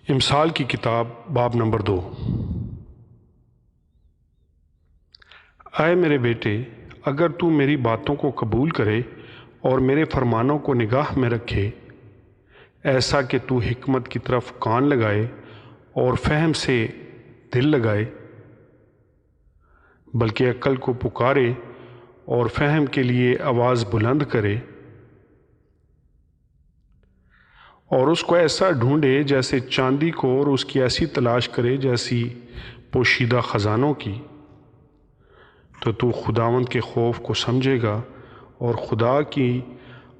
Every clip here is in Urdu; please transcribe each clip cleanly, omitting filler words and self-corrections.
امثال کی کتاب باب نمبر 2۔ اے میرے بیٹے، اگر تو میری باتوں کو قبول کرے اور میرے فرمانوں کو نگاہ میں رکھے، ایسا کہ تو حکمت کی طرف کان لگائے اور فہم سے دل لگائے، بلکہ عقل کو پکارے اور فہم کے لیے آواز بلند کرے، اور اس کو ایسا ڈھونڈے جیسے چاندی کو، اور اس کی ایسی تلاش کرے جیسی پوشیدہ خزانوں کی، تو خداوند کے خوف کو سمجھے گا اور خدا کی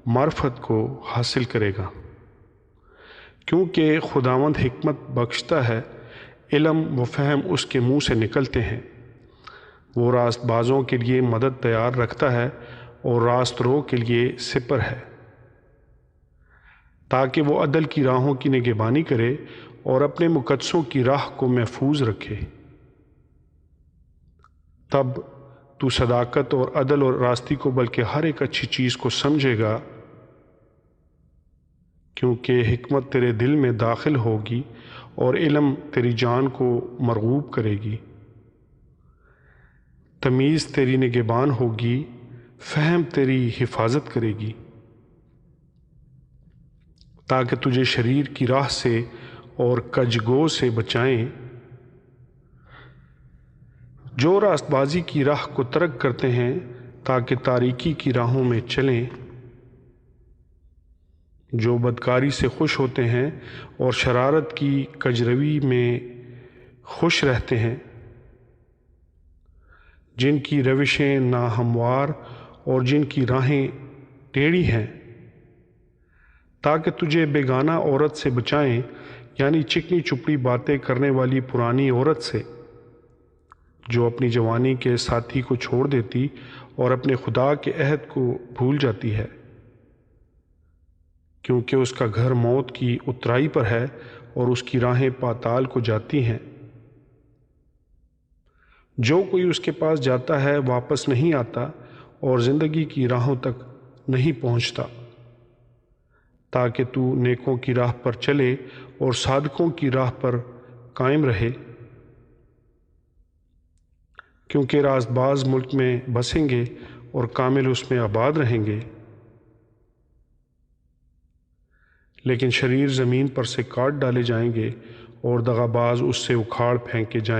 معرفت کو حاصل کرے گا، کیونکہ خداوند حکمت بخشتا ہے، علم و فہم اس کے منہ سے نکلتے ہیں۔ وہ راست بازوں کے لیے مدد تیار رکھتا ہے اور راست رو کے لیے سپر ہے، تاکہ وہ عدل کی راہوں کی نگہبانی کرے اور اپنے مقدسوں کی راہ کو محفوظ رکھے۔ تب تو صداقت اور عدل اور راستی کو، بلکہ ہر ایک اچھی چیز کو سمجھے گا، کیونکہ حکمت تیرے دل میں داخل ہوگی اور علم تیری جان کو مرغوب کرے گی۔ تمیز تیری نگہبان ہوگی، فہم تیری حفاظت کرے گی، تاکہ تجھے شریر کی راہ سے اور کج گو سے بچائیں۔ جو راست بازی کی راہ کو ترک کرتے ہیں تاکہ تاریکی کی راہوں میں چلیں، جو بدکاری سے خوش ہوتے ہیں اور شرارت کی کجروی میں خوش رہتے ہیں، جن کی روشیں ناہموار اور جن کی راہیں ٹیڑھی ہیں، تاکہ تجھے بیگانہ عورت سے بچائیں، یعنی چکنی چپڑی باتیں کرنے والی پرانی عورت سے، جو اپنی جوانی کے ساتھی کو چھوڑ دیتی اور اپنے خدا کے عہد کو بھول جاتی ہے، کیونکہ اس کا گھر موت کی اترائی پر ہے اور اس کی راہیں پاتال کو جاتی ہیں۔ جو کوئی اس کے پاس جاتا ہے واپس نہیں آتا اور زندگی کی راہوں تک نہیں پہنچتا، تاکہ تو نیکوں کی راہ پر چلے اور صادقوں کی راہ پر قائم رہے، کیونکہ راست باز ملک میں بسیں گے اور کامل اس میں آباد رہیں گے، لیکن شریر زمین پر سے کاٹ ڈالے جائیں گے اور دغا باز اس سے اکھاڑ پھینکے جائیں گے۔